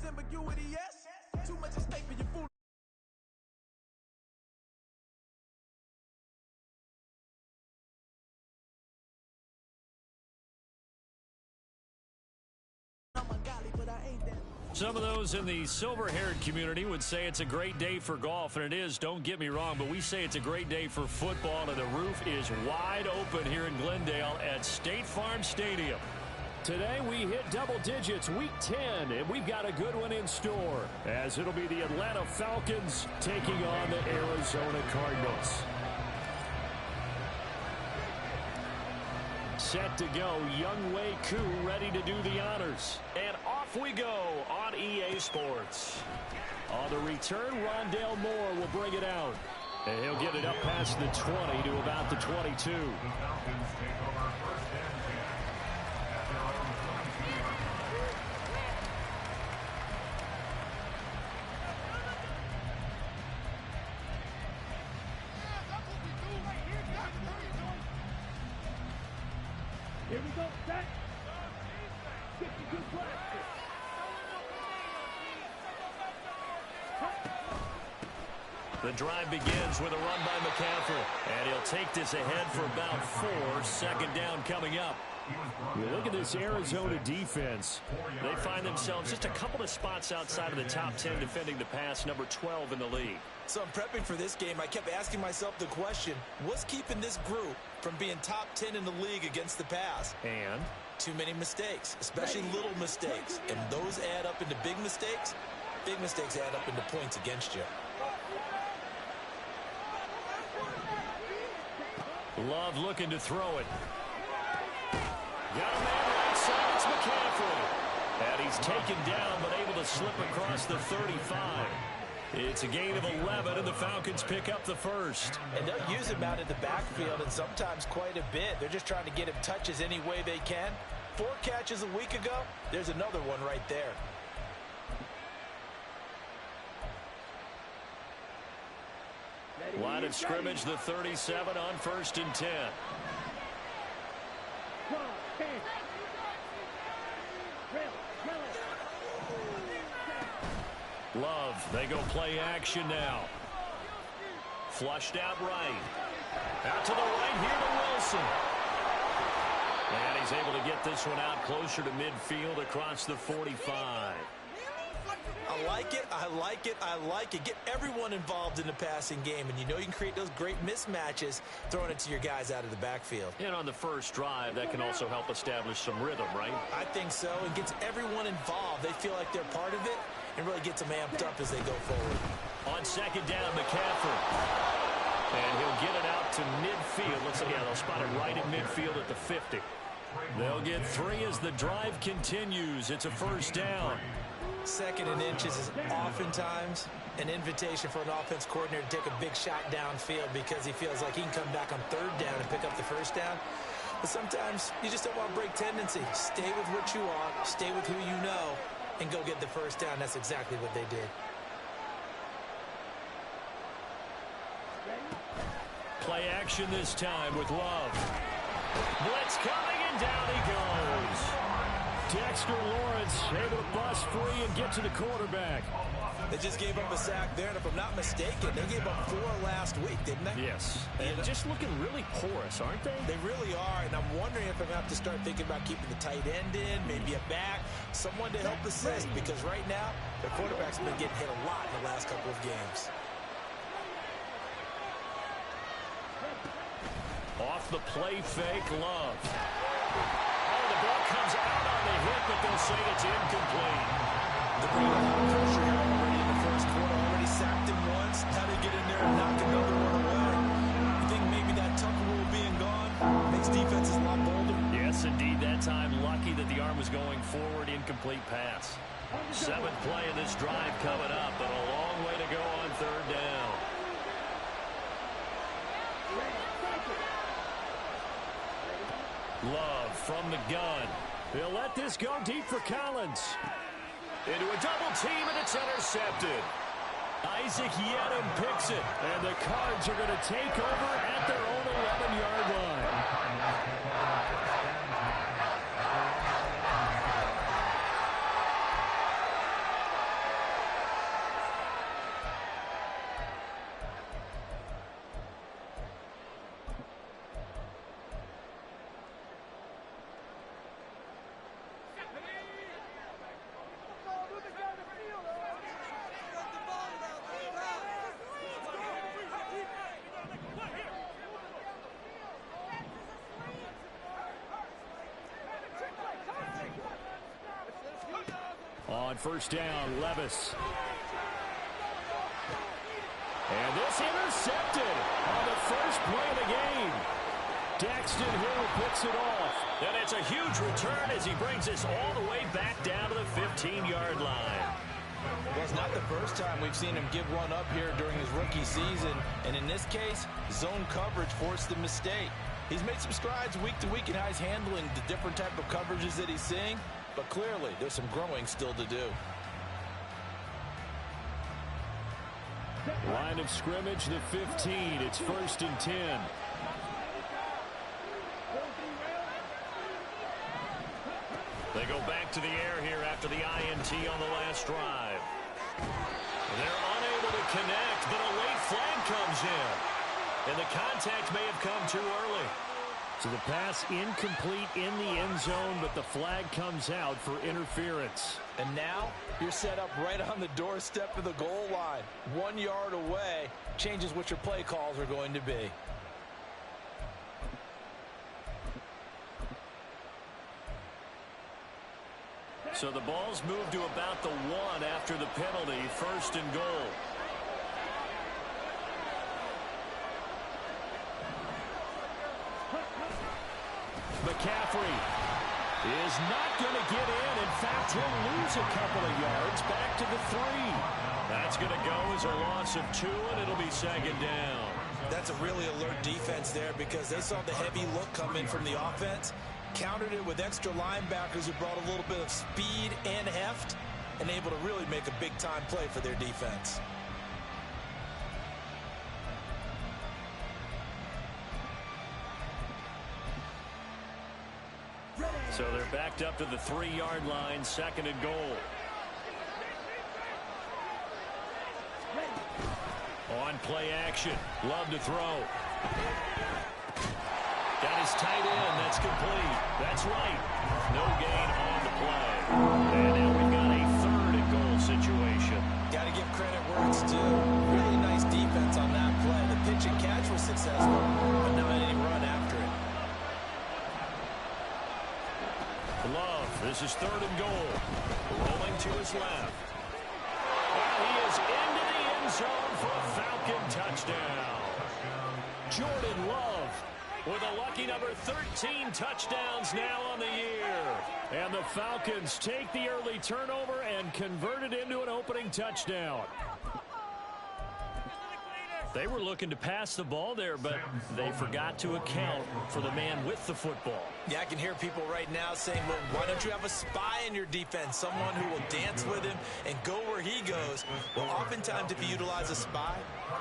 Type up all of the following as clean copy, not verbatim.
ambiguity, yes. Too much at stake for your fool. Some of those in the silver-haired community would say it's a great day for golf, and it is, don't get me wrong, but we say it's a great day for football, and the roof is wide open here in Glendale at State Farm Stadium. Today we hit double digits, week 10, and we've got a good one in store, as it'll be the Atlanta Falcons taking on the Arizona Cardinals. Set to go, Younghoe Koo ready to do the honors. And off we go on EA Sports. On the return, Rondale Moore will bring it out. And he'll get it up past the 20 to about the 22. Here we go, set. 52 plastic. The drive begins with a run by McCaffrey. And he'll take this ahead for about 4. Second down coming up. You look at this Arizona defense. They find themselves just a couple of spots outside of the top 10 defending the pass, number 12 in the league. So I'm prepping for this game. I kept asking myself the question, what's keeping this group from being top 10 in the league against the pass? And? Too many mistakes, especially little mistakes. And those add up into big mistakes. Big mistakes add up into points against you. Love looking to throw it. Got a man right side. It's McCaffrey. And he's taken down, but able to slip across the 35. It's a gain of 11, and the Falcons pick up the first. And they'll use him out in the backfield, and sometimes quite a bit. They're just trying to get him touches any way they can. 4 catches a week ago. There's another one right there. Line of scrimmage, the 37 on 1st and 10. Love, they go play action now. Flushed out right. Out to the right here to Wilson. And he's able to get this one out closer to midfield across the 45. I like it, I like it, I like it. Get everyone involved in the passing game, and you know you can create those great mismatches throwing it to your guys out of the backfield. And on the first drive, that can also help establish some rhythm, right? I think so, and gets everyone involved. They feel like they're part of it, and really gets them amped up as they go forward. On second down, McCaffrey. And he'll get it out to midfield. Looks like, yeah, they'll spot it right at midfield at the 50. They'll get 3 as the drive continues. It's a first down. 2nd and inches is oftentimes an invitation for an offense coordinator to take a big shot downfield because he feels like he can come back on 3rd down and pick up the first down. But sometimes you just don't want to break tendency. Stay with what you are, stay with who you know, and go get the first down. That's exactly what they did. Play action this time with Love. Blitz coming, and down he goes. Dexter Lawrence able to bust free and get to the quarterback. They just gave up a sack there, and if I'm not mistaken, they gave up 4 last week, didn't they? Yes. And just looking really porous, aren't they? They really are, and I'm wondering if I'm going to have to start thinking about keeping the tight end in, maybe a back, someone to help assist, because right now, their quarterback's been getting hit a lot in the last couple of games. Off the play fake, Love. Oh, the ball comes out on the hit, but they'll say it's incomplete. The ball pressure here already in the first quarter, already sacked him once. Now they get in there and knock another one away. You think maybe that Tucker rule being gone makes defenses a lot bolder? Yes, indeed. That time, lucky that the arm was going forward, incomplete pass. 7th play of this drive coming up, but a long way to go on 3rd down. Love from the gun. They'll let this go deep for Collins. Into a double team, and it's intercepted. Isaac Yiadom picks it. And the Cards are going to take over at their own 11-yard line. On first down, Levis. And this intercepted on the first play of the game. Daxton Hill picks it off. And it's a huge return as he brings us all the way back down to the 15-yard line. Well, it's not the first time we've seen him give one up here during his rookie season. And in this case, zone coverage forced the mistake. He's made some strides week to week in how he's handling the different type of coverages that he's seeing. But clearly, there's some growing still to do. Line of scrimmage, the 15. It's 1st and 10. They go back to the air here after the INT on the last drive. They're unable to connect, but a late flag comes in. And the contact may have come too early. So the pass incomplete in the end zone, but the flag comes out for interference. And now you're set up right on the doorstep of the goal line. 1 yard away changes what your play calls are going to be. So the ball's moved to about the 1 after the penalty, 1st and goal. McCaffrey is not going to get in. In fact, he'll lose a couple of yards back to the 3. That's going to go as a loss of 2, and it'll be 2nd down. That's a really alert defense there because they saw the heavy look come in from the offense, countered it with extra linebackers who brought a little bit of speed and heft, and able to really make a big-time play for their defense. So they're backed up to the 3-yard line, 2nd and goal. On play action, Love to throw. Got his tight end, that's complete. That's right. No gain on the play. And now we've got a 3rd and goal situation. Got to give credit where it's due. Really nice defense on that play. The pitch and catch was successful, but not any run after it. Love, this is 3rd and goal. Rolling to his left. And he is into the end zone for a Falcon touchdown. Jordan Love with a lucky number 13 touchdowns now on the year. And the Falcons take the early turnover and convert it into an opening touchdown. They were looking to pass the ball there, but they forgot to account for the man with the football. Yeah, I can hear people right now saying, well, why don't you have a spy in your defense, someone who will dance with him and go where he goes? Well, oftentimes if you utilize a spy,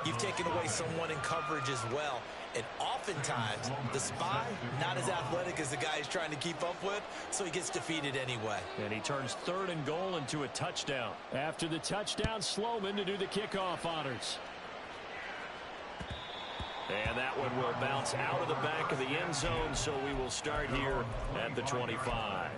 you've taken away someone in coverage as well. And oftentimes, the spy, not as athletic as the guy he's trying to keep up with, so he gets defeated anyway. And he turns 3rd and goal into a touchdown. After the touchdown, Sloman to do the kickoff honors. And that one will bounce out of the back of the end zone, so we will start here at the 25.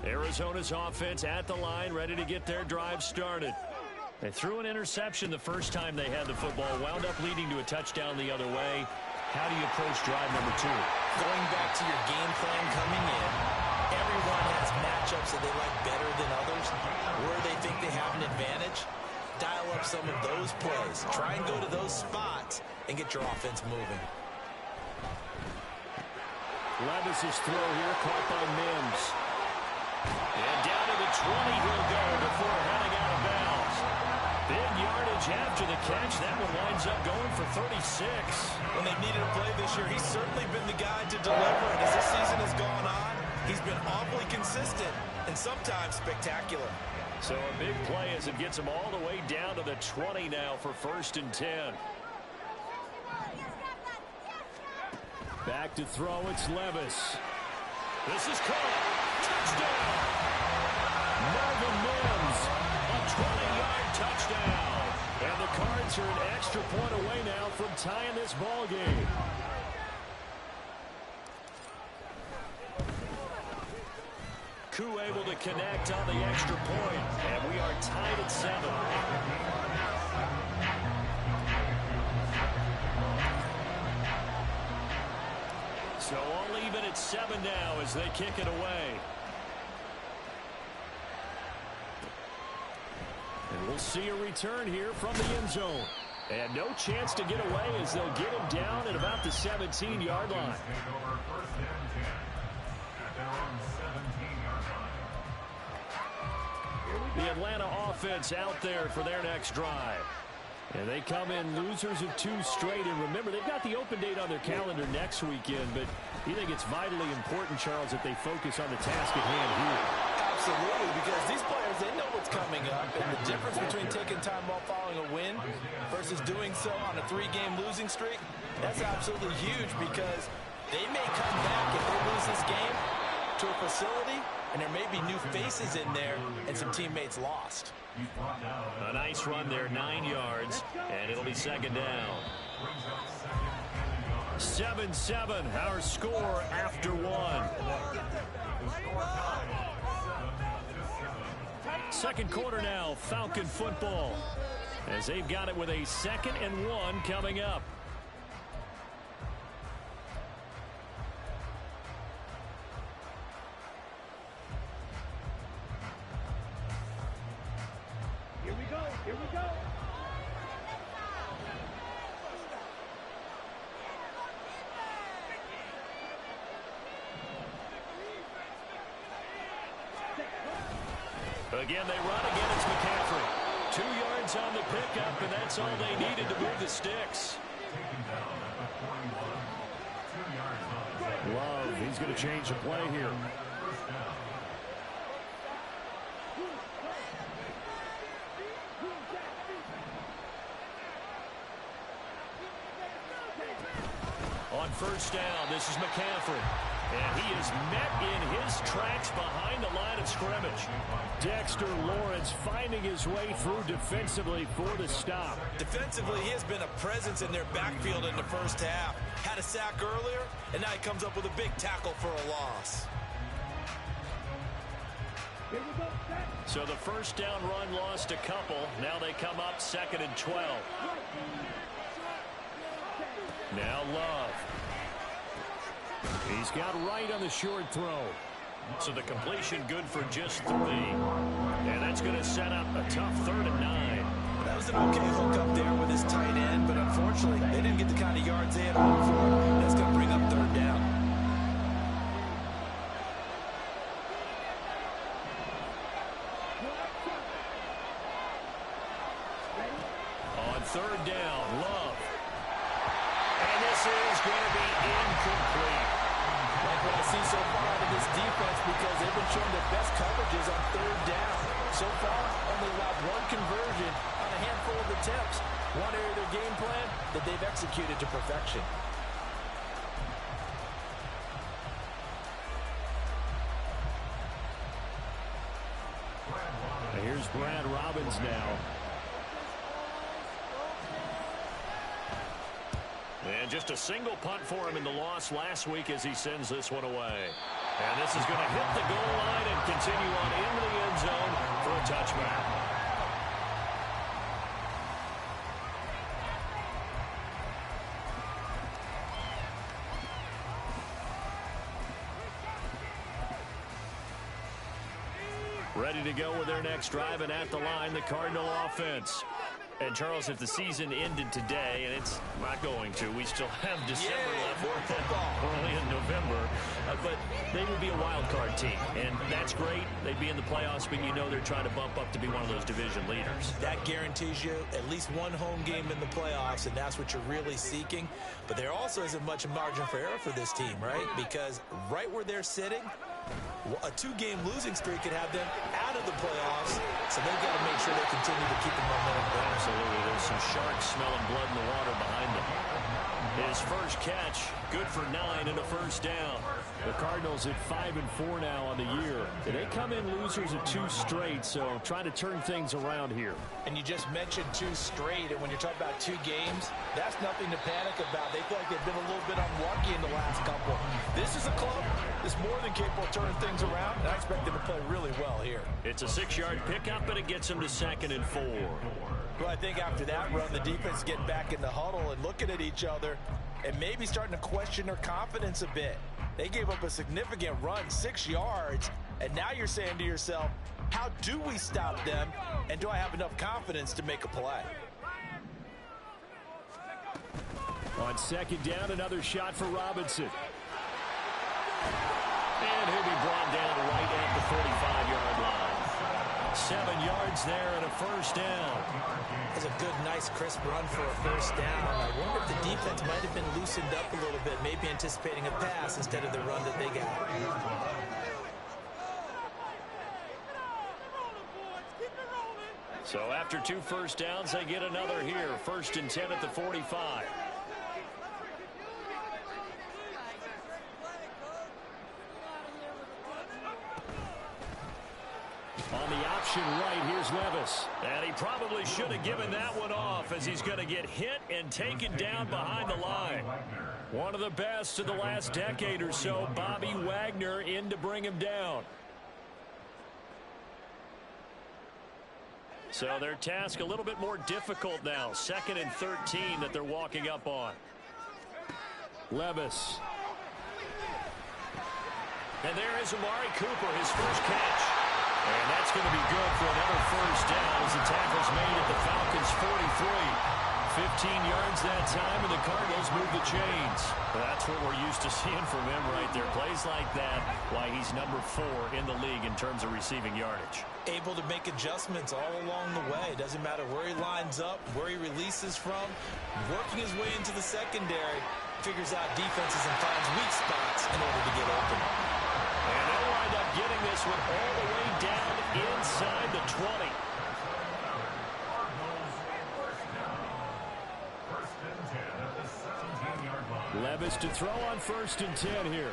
Arizona's offense at the line, ready to get their drive started. They threw an interception the first time they had the football, wound up leading to a touchdown the other way. How do you approach drive number 2? Going back to your game plan coming in, everyone has matchups that they like better than others, where they think they have an advantage. Dial up some of those plays. Try and go to those spots and get your offense moving. Levis's throw here caught by Mims. And down to the 20 he'll go before heading out of bounds. Big yardage after the catch. That one winds up going for 36. When they needed a play this year, he's certainly been the guy to deliver. And as this season has gone on, he's been awfully consistent and sometimes spectacular. So a big play as it gets him all the way down to the 20 now for 1st and 10. Back to throw, it's Levis. This is caught. Touchdown. Marvin Mims. A 20-yard touchdown. And the Cards are an extra point away now from tying this ball game. Koo able to connect on the extra point, and we are tied at 7. So all even at 7 now as they kick it away. And we'll see a return here from the end zone. And no chance to get away as they'll get him down at about the 17-yard line. The Atlanta offense out there for their next drive. And they come in losers of 2 straight. And remember, they've got the open date on their calendar next weekend. But you think it's vitally important, Charles, that they focus on the task at hand here? Absolutely, because these players, they know what's coming up. And the difference between taking time off following a win versus doing so on a 3-game losing streak, that's absolutely huge because they may come back if they lose this game to a facility, and there may be new faces in there and some teammates lost. A nice run there, 9 yards, and it'll be second down. 7-7, our score after 1. Second quarter now, Falcon football, as they've got it with a 2nd and 1 coming up. Here we go. Here we go. Again, they run. Again, it's McCaffrey. 2 yards on the pickup, and that's all they needed to move the sticks. Love, he's going to change the play here. On first down, this is McCaffrey. And he is met in his tracks behind the line of scrimmage. Dexter Lawrence finding his way through defensively for the stop. Defensively, he has been a presence in their backfield in the first half. Had a sack earlier, and now he comes up with a big tackle for a loss. So the first down run lost a couple. Now they come up 2nd and 12. Now Love. He's got Wright on the short throw. So the completion good for just 3. And that's going to set up a tough 3rd and 9. That was an okay hook up there with his tight end, but unfortunately, they didn't get the kind of yards they had hoped for. That's going to bring up 3rd down. On 3rd down, Love. And this is going to be incomplete. Like what I see so far out of this defense, because they've been showing their best coverages on 3rd down. So far, only allowed 1 conversion on a handful of attempts. One area of their game plan that they've executed to perfection. Here's Brad Robbins now. And just a single punt for him in the loss last week as he sends this one away. And this is going to hit the goal line and continue on into the end zone for a touchback. Ready to go with their next drive, and at the line, the Cardinal offense. And, Charles, if the season ended today, and it's not going to, we still have December left. We're only in November. But they would be a wild card team, and that's great. They'd be in the playoffs, but you know they're trying to bump up to be one of those division leaders. That guarantees you at least 1 home game in the playoffs, and that's what you're really seeking. But there also isn't much margin for error for this team, right? Because right where they're sitting, a 2-game losing streak could have them out of the playoffs, so they've got to make sure they continue to keep the momentum going. Absolutely. There's some sharks smelling blood in the water behind them. His first catch, good for 9 and a first down. The Cardinals at 5-4 now on the year. They come in losers of 2 straight, so trying to turn things around here. And you just mentioned 2 straight, and when you're talking about 2 games, that's nothing to panic about. They feel like they've been a little bit unlucky in the last couple. This is a club that's more than capable of turning things around, and I expect them to play really well here. It's a 6-yard pickup, but it gets them to 2nd and 4. Well, I think after that run, the defense is getting back in the huddle and looking at each other, and maybe starting to question their confidence a bit. They gave up a significant run, 6 yards, and now you're saying to yourself, how do we stop them, and do I have enough confidence to make a play? On second down, another shot for Robinson. And he'll be brought down right at the 45-yard line. 7 yards there and a first down. That's a good, nice, crisp run for a first down. I wonder if the defense might have been loosened up a little bit, maybe anticipating a pass instead of the run that they got. So after 2 first downs, they get another here. 1st and 10 at the 45. On the option right, here's Levis. And he probably should have given that one off as he's going to get hit and taken down behind the line. One of the best of the last decade or so, Bobby Wagner in to bring him down. So their task a little bit more difficult now. 2nd and 13 that they're walking up on. Levis. And there is Amari Cooper, his first catch. And that's going to be good for another first down as the tackle's made at the Falcons' 43. 15 yards that time, and the Cardinals move the chains. That's what we're used to seeing from him right there. Plays like that, why he's number 4 in the league in terms of receiving yardage. Able to make adjustments all along the way. Doesn't matter where he lines up, where he releases from. Working his way into the secondary, figures out defenses and finds weak spots in order to get open. And they'll wind up getting this one all the way down inside the 20. Levis to throw on 1st and 10 here.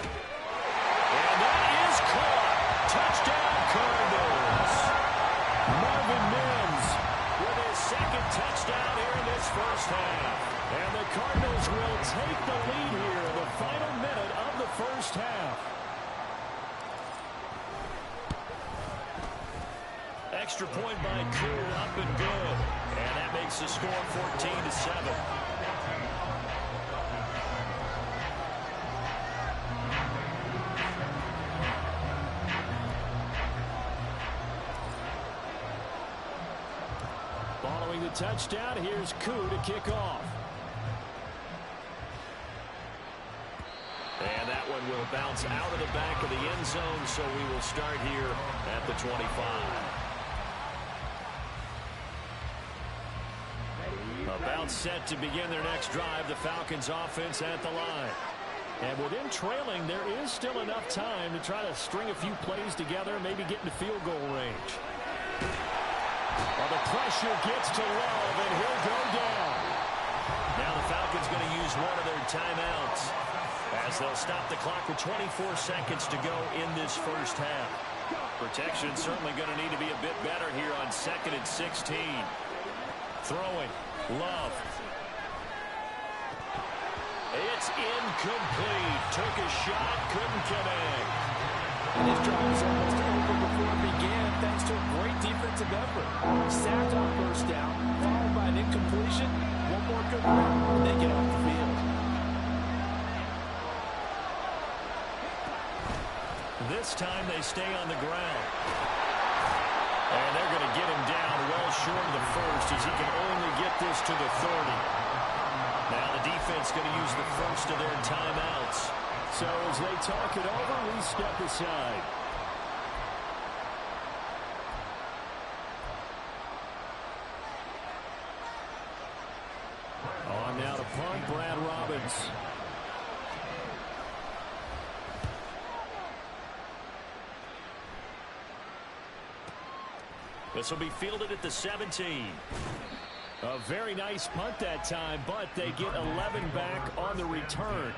And that is caught. Touchdown, Cardinals. Marvin Mims with his 2nd touchdown here in this first half. And the Cardinals will take the lead here in the final minute of the first half. Extra point by Koo, up and good. And that makes the score 14-7. Following the touchdown, here's Koo to kick off. And that one will bounce out of the back of the end zone, so we will start here at the 25. About set to begin their next drive, the Falcons offense at the line. And with them trailing, there is still enough time to try to string a few plays together, maybe get into field goal range. Well, the pressure gets to Love, and he'll go down. Now the Falcons going to use one of their timeouts as they'll stop the clock with 24 seconds to go in this first half. Protection certainly going to need to be a bit better here on 2nd and 16. Throwing. Love. It's incomplete. Took a shot, couldn't connect. And his drive was almost over before it began, thanks to a great defensive effort. Sacked on 1st down, followed by an incompletion. One more good run, and they get off the field. This time they stay on the ground. And they're going to get him down well short of the 1st as he can only get this to the 30. Now the defense going to use the 1st of their timeouts. So as they talk it over, we step aside. On now to punt, Brad Robbins. This will be fielded at the 17. A very nice punt that time, but they get 11 back on the return.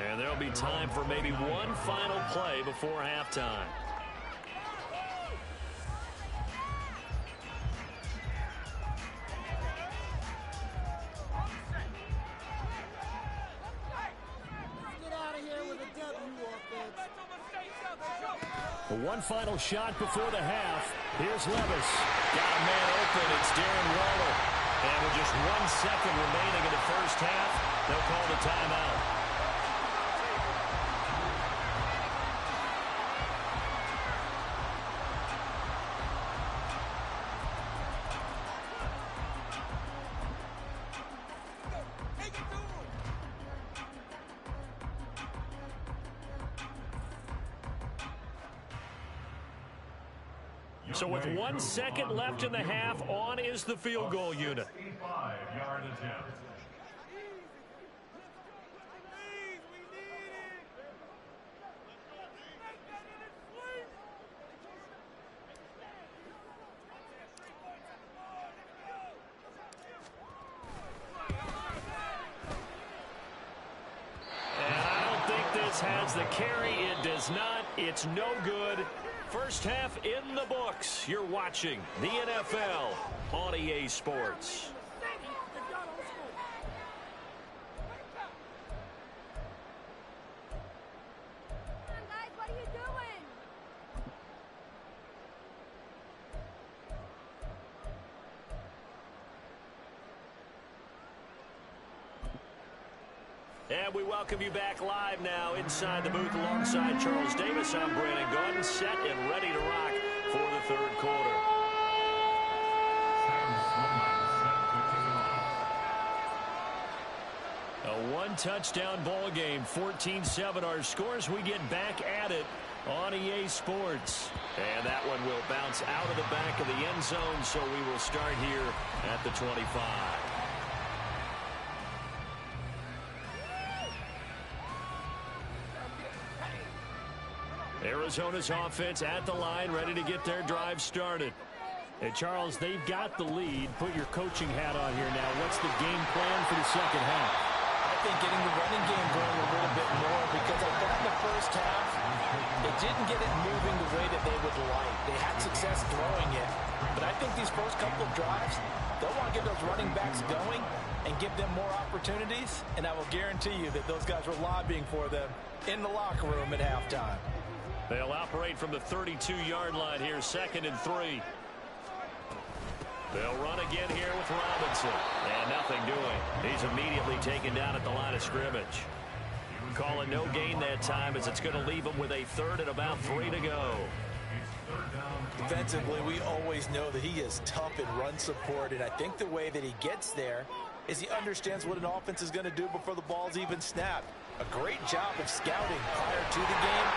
And there'll be time for maybe one final play before halftime. One final shot before the half. Here's Levis. Got a man open. It's Darren Waller. And with just 1 second remaining in the first half, They'll call the timeout. So with 1 second left in the half, on is the field goal unit. 65-yard attempt. And I don't think this has the carry. It does not. It's no good. First half in the books. You're watching the NFL on EA Sports. And we welcome you back live now inside the booth alongside Charles Davis. I'm Brandon Gaudin, set and ready to rock for the third quarter. A one-touchdown ball game, 14-7 our scores. We get back at it on EA Sports. And that one will bounce out of the back of the end zone, so we will start here at the 25. Arizona's offense at the line, ready to get their drive started. Hey, Charles, they've got the lead. Put your coaching hat on here now. What's the game plan for the second half? I think getting the running game going a little bit more, because I thought in the first half they didn't get it moving the way that they would like. They had success throwing it, but I think these first couple of drives, they'll want to get those running backs going and give them more opportunities, and I will guarantee you that those guys were lobbying for them in the locker room at halftime. They'll operate from the 32-yard line here, 2nd and 3. They'll run again here with Robinson. And nothing doing. He's immediately taken down at the line of scrimmage. Calling no gain that time, as it's going to leave him with a 3rd and about 3 to go. Defensively, we always know that he is tough in run support, and I think the way that he gets there is he understands what an offense is going to do before the ball's even snapped. A great job of scouting prior to the game,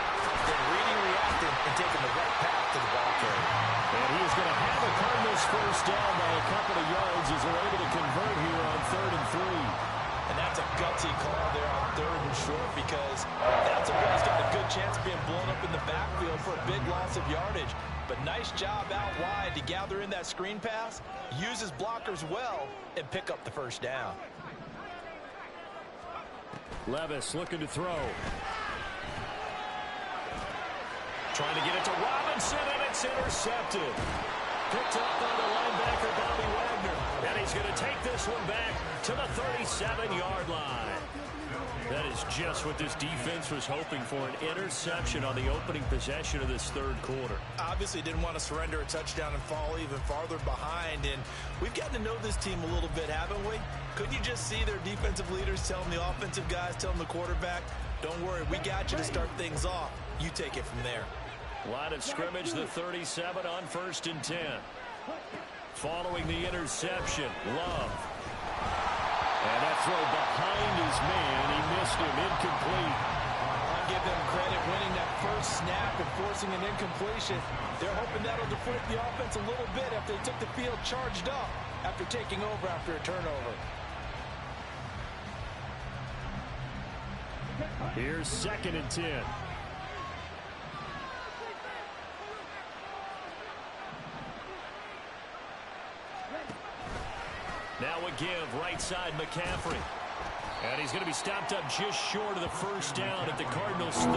then reading, reacting, and taking the right path to the ball carrier. And he is going to have the Cardinals first down by a couple of yards as they're able to convert here on 3rd and 3. And that's a gutsy call there on 3rd and short, because that's a guy's got a good chance of being blown up in the backfield for a big loss of yardage. But nice job out wide to gather in that screen pass, use his blockers well, and pick up the first down. Levis looking to throw. Trying to get it to Robinson, and it's intercepted. Picked up by the linebacker, Bobby Wagner. And he's going to take this one back to the 37-yard line. That is just what this defense was hoping for, an interception on the opening possession of this third quarter. Obviously didn't want to surrender a touchdown and fall even farther behind, and we've gotten to know this team a little bit, haven't we? Couldn't you just see their defensive leaders telling the offensive guys, telling the quarterback, don't worry, we got you to start things off. You take it from there. Line of scrimmage, the 37 on 1st and 10. Following the interception, Love. And that throw behind his man. He missed him. Incomplete. I'll give them credit winning that first snap and forcing an incompletion. They're hoping that'll deflate the offense a little bit after they took the field charged up after taking over after a turnover. Here's 2nd and 10. Now a give, right side, McCaffrey. And he's going to be stopped up just short of the first down at the Cardinals' 30.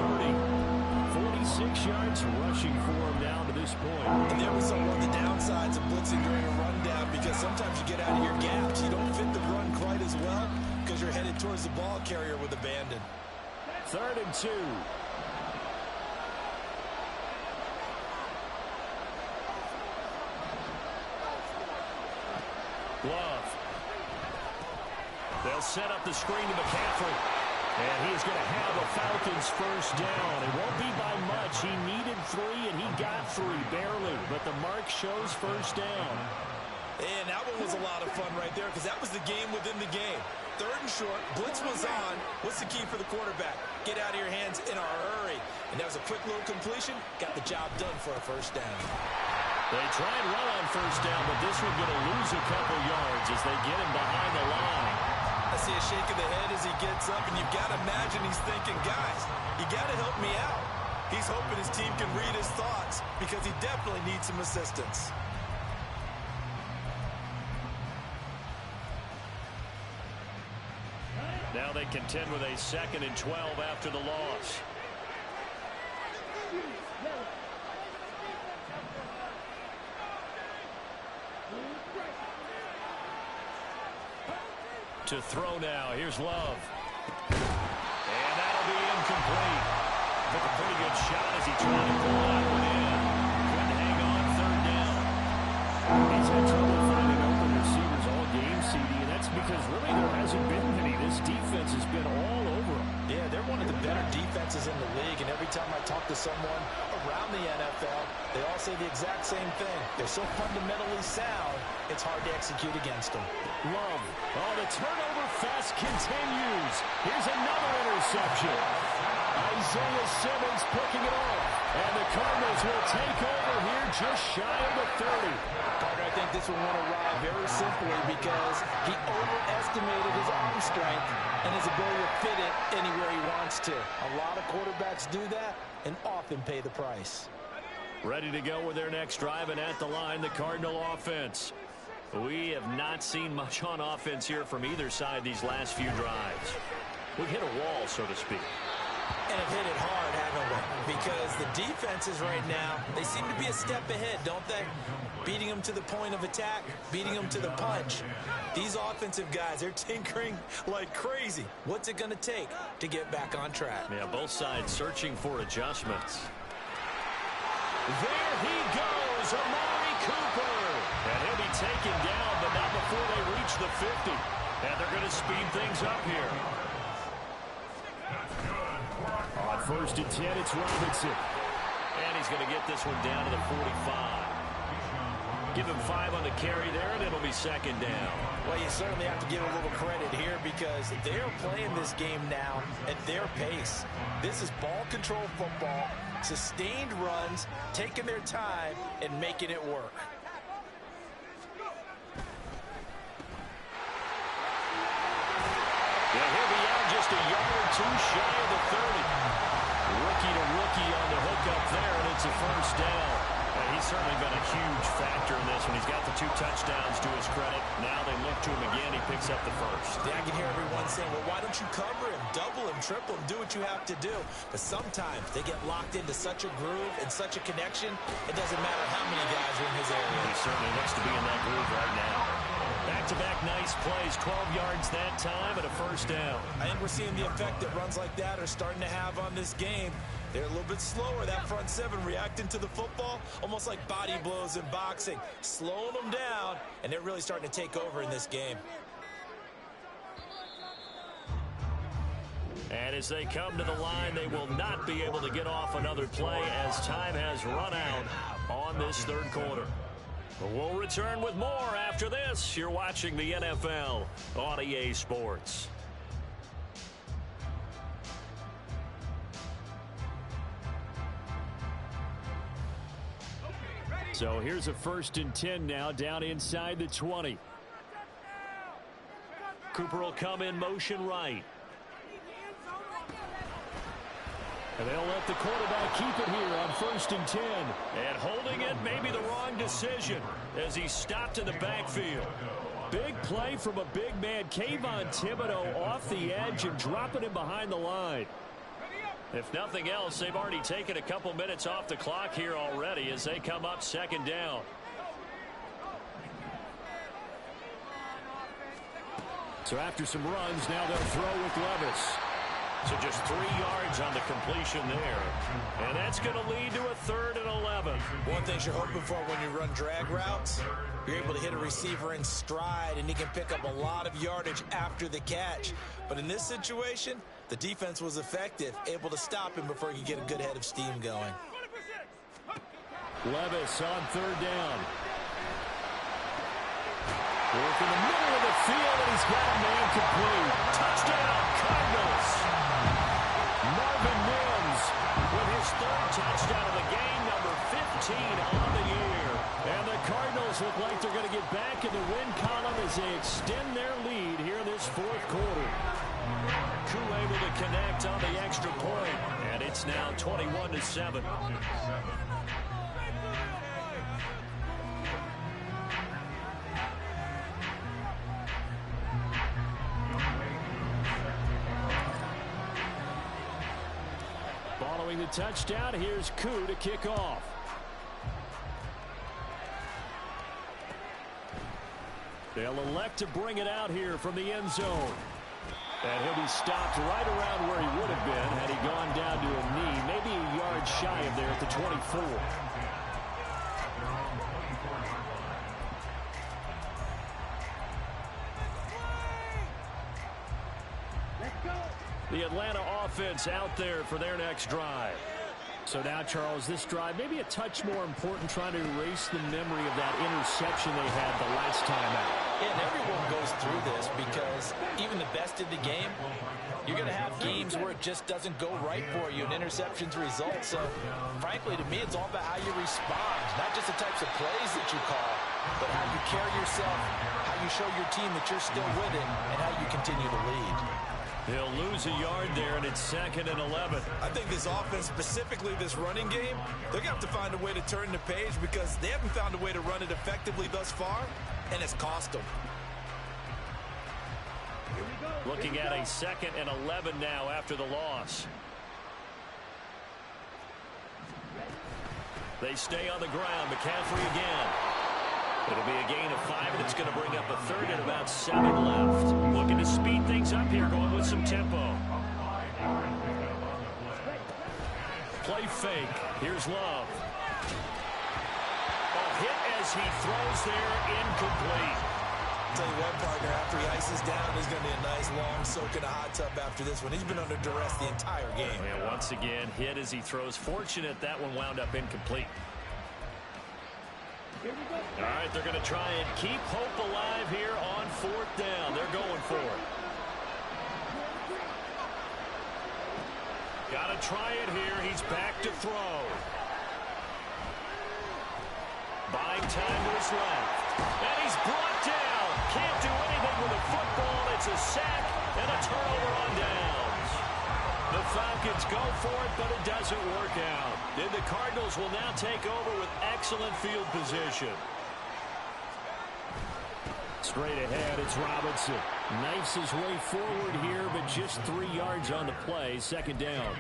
46 yards rushing for him down to this point. And there was some of the downsides of blitzing during a rundown, because sometimes you get out of your gaps. You don't fit the run quite as well because you're headed towards the ball carrier with abandon. 3rd and 2. Love. They'll set up the screen to McCaffrey. And he is going to have a Falcons first down. It won't be by much. He needed 3, and he got 3, barely. But the mark shows first down. And that one was a lot of fun right there because that was the game within the game. 3rd and short, blitz was on. What's the key for the quarterback? Get out of your hands in a hurry. And that was a quick little completion. Got the job done for a first down. They try and run on first down, but this one's going to lose a couple yards as they get him behind the line. I see a shake of the head as he gets up, and you've got to imagine he's thinking, guys, you got to help me out. He's hoping his team can read his thoughts because he definitely needs some assistance. Now they contend with a 2nd and 12 after the loss. To throw now. Here's Love. And that'll be incomplete. Took a pretty good shot as he tried to pull that one in. Couldn't hang on 3rd down. He's had trouble finding open receivers all game, CD, and that's because really there hasn't been many. This defense has been all over them. Yeah, they're one of the better defenses in the league, and every time I talk to someone around the NFL, they all say the exact same thing. They're so fundamentally sound, it's hard to execute against them. Love. Oh, the turnover fest continues. Here's another interception. Isaiah Simmons picking it off. And the Cardinals will take over here just shy of the 30. Carter, I think this one won't arrive very simply because he overestimated his arm strength and his ability to fit it anywhere he wants to. A lot of quarterbacks do that and often pay the price. Ready to go with their next drive, and at the line, the Cardinal offense. We have not seen much on offense here from either side these last few drives. We've hit a wall, so to speak. And have hit it hard, haven't we? Because the defenses right now, they seem to be a step ahead, don't they? Beating them to the point of attack, beating them to the punch. These offensive guys, they're tinkering like crazy. What's it going to take to get back on track? Yeah, both sides searching for adjustments. There he goes, Amari Cooper. And he'll be taken down, but not before they reach the 50. And they're going to speed things up here. On 1st and 10, it's Robinson. And he's going to get this one down to the 45. Give him 5 on the carry there, and it'll be 2nd down. Well, you certainly have to give a little credit here because they're playing this game now at their pace. This is ball control football, sustained runs, taking their time, and making it work. Yeah, he'll be out just a yard or 2 shy of the 30. Rookie to rookie on the hook up there, and it's a first down. And he's certainly been a huge factor in this one. He's got the 2 touchdowns to his credit. Now they look to him again. He picks up the first. Yeah, I can hear everyone saying, well, why don't you cover him, double him, triple him, do what you have to do. But sometimes they get locked into such a groove and such a connection, it doesn't matter how many guys are in his area. He certainly looks to be in that groove right now. Back-to-back nice plays, 12 yards that time and a first down. I think we're seeing the effect that runs like that are starting to have on this game. They're a little bit slower, that front 7 reacting to the football, almost like body blows in boxing, slowing them down, and they're really starting to take over in this game. And as they come to the line, they will not be able to get off another play as time has run out on this 3rd quarter. We'll return with more after this. You're watching the NFL on EA Sports. So here's a 1st and 10 now down inside the 20. Cooper will come in motion right. And they'll let the quarterback keep it here on 1st and 10. And holding it may be the wrong decision as he stopped in the backfield. Big play from a big man, Kayvon Thibodeaux, off the edge and dropping him behind the line. If nothing else, they've already taken a couple minutes off the clock here already as they come up 2nd down. So after some runs, now they'll throw with Levis. So just 3 yards on the completion there. And that's going to lead to a 3rd and 11. One thing you're hoping for when you run drag routes, You're able to hit a receiver in stride, and he can pick up a lot of yardage after the catch. But in this situation, the defense was effective, able to stop him before he could get a good head of steam going. Levis on third down. Work in the middle of the field, and he's got a man complete. Touchdown, Cardinals. Marvin Mims with his third touchdown of the game, number 15 on the year. And the Cardinals look like they're going to get back in the win column as they extend their lead here in this fourth quarter. Koo able to connect on the extra point, and it's now 21-7. Following the touchdown, here's Koo to kick off. They'll elect to bring it out here from the end zone. And he'll be stopped right around where he would have been had he gone down to a knee, maybe a yard shy of there at the 24. The Atlanta offense out there for their next drive. So now, Charles, this drive maybe a touch more important, trying to erase the memory of that interception they had the last time out. Yeah, and everyone goes through this because even the best in the game, you're going to have games where it just doesn't go right for you and interceptions result. So, frankly, to me, it's all about how you respond, not just the types of plays that you call, but how you carry yourself, how you show your team that you're still with it, and how you continue to lead. He'll lose a yard there, and it's 2nd and 11. I think this offense, specifically this running game, they're going to have to find a way to turn the page because they haven't found a way to run it effectively thus far, and it's cost them. Looking at a 2nd and 11 now after the loss. They stay on the ground. McCaffrey again. It'll be a gain of 5, and it's going to bring up a 3rd and about 7 left. Looking to speed things up here, going with some tempo. Play fake. Here's Love. A hit as he throws there, incomplete. I'll tell you what, partner, after he ices down, there's going to be a nice long soak in a hot tub after this one. He's been under duress the entire game. And once again, hit as he throws. Fortunate that one wound up incomplete. All right, they're going to try and keep hope alive here on 4th down. They're going for it. Got to try it here. He's back to throw. Buying time to his left. And he's brought down. Can't do anything with a football. It's a sack and a turnover on downs. The Falcons go for it, but it doesn't work out. Then the Cardinals will now take over with excellent field position. Straight ahead, it's Robinson. Knifes his way forward here, but just 3 yards on the play. 2nd down.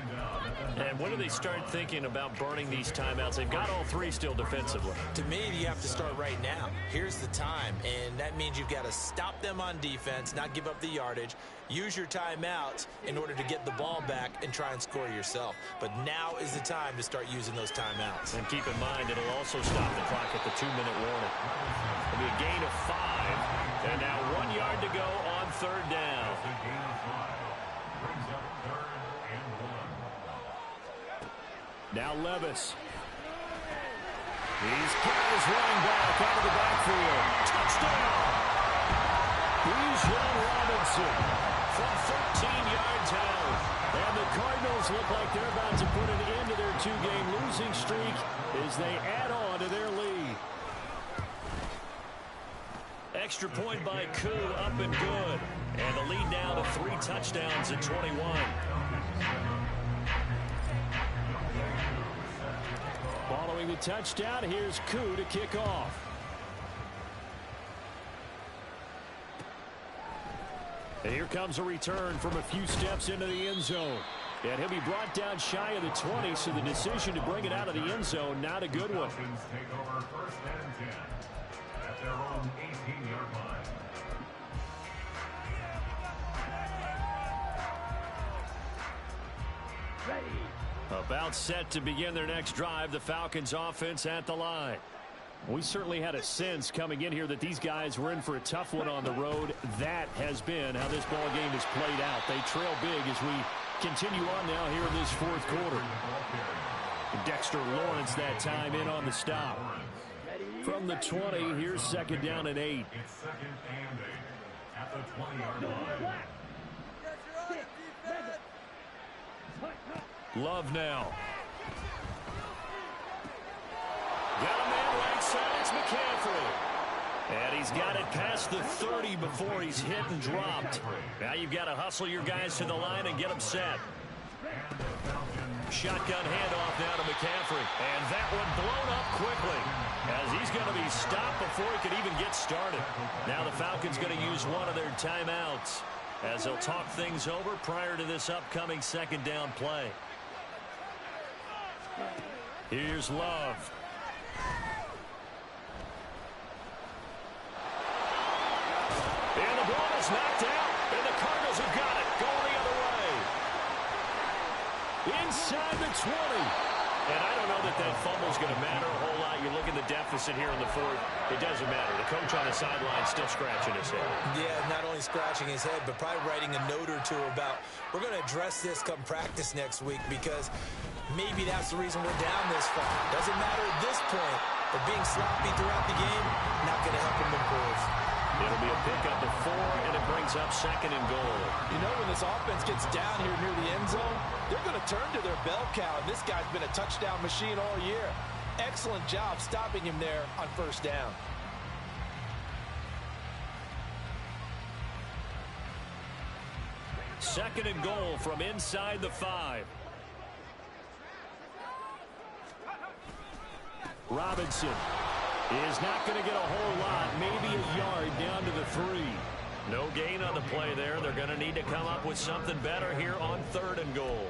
And when do they start thinking about burning these timeouts? They've got all 3 still defensively. To me, you have to start right now. Here's the time, and that means you've got to stop them on defense, not give up the yardage, use your timeouts in order to get the ball back and try and score yourself. But now is the time to start using those timeouts. And keep in mind, it'll also stop the clock at the 2-minute warning. It'll be a gain of 5, and now 1 yard to go on 3rd down. Now Levis. He's got his running back out of the backfield. Touchdown! Bijan Robinson from 13 yards out. And the Cardinals look like they're about to put an end to their 2-game losing streak as they add on to their lead. Extra point by Koo, up and good. And the lead now to 3 touchdowns at 21. Following the touchdown, here's Koo to kick off. And here comes a return from a few steps into the end zone. And he'll be brought down shy of the 20, so the decision to bring it out of the end zone, not a good one. Take over 1st and 10 at their own 18-yard line. About set to begin their next drive, the Falcons offense at the line. We certainly had a sense coming in here that these guys were in for a tough one on the road. That has been how this ball game has played out. They trail big as we continue on now here in this fourth quarter. Dexter Lawrence that time in on the stop. From the 20, here's second down and 8. It's second and 8 at the 20-yard line. Love now. Got a man right side. It's McCaffrey. And he's got it past the 30 before he's hit and dropped. Now you've got to hustle your guys to the line and get them set. Shotgun handoff now to McCaffrey. And that one blown up quickly as he's going to be stopped before he could even get started. Now the Falcons going to use one of their timeouts as they'll talk things over prior to this upcoming second down play. Here's Love. And the ball is knocked out, and the Cardinals have got it. Going the other way. Inside the 20. And I don't know that that fumble's going to matter a whole lot. You look at the deficit here in the fourth. It doesn't matter. The coach on the sideline still scratching his head. Yeah, not only scratching his head, but probably writing a note or two about, we're going to address this come practice next week because maybe that's the reason we're down this far. Doesn't matter at this point, but being sloppy throughout the game, not going to help him improve. It'll be a pickup of 4, and it brings up second and goal. You know, when this offense gets down here near the end zone, they're going to turn to their bell cow. This guy's been a touchdown machine all year. Excellent job stopping him there on first down. Second and goal from inside the 5. Robinson is not going to get a whole lot, maybe a yard down to the 3. No gain on the play there. They're going to need to come up with something better here on third and goal.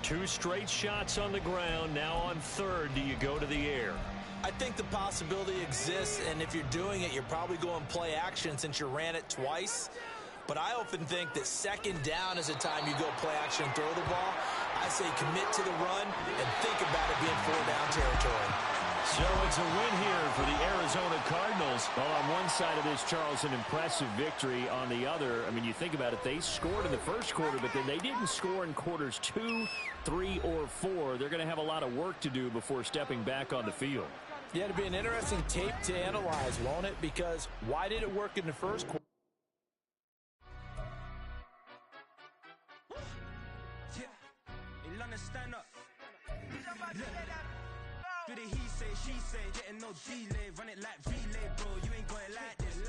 2 straight shots on the ground. Now on third, do you go to the air? I think the possibility exists, and if you're doing it, you're probably going play action since you ran it twice. But I often think that second down is a time you go play action and throw the ball. I say commit to the run and think about it being 4-down territory. So it's a win here for the Arizona Cardinals. Well, on one side of this, Charles, an impressive victory. On the other, I mean, you think about it, they scored in the first quarter, but then they didn't score in quarters 2, 3, or 4. They're going to have a lot of work to do before stepping back on the field. Yeah, it'll be an interesting tape to analyze, won't it? Because why did it work in the first quarter? Stand up. Do the he say, she say, getting no delay, run it like relay, bro. You ain't going like this.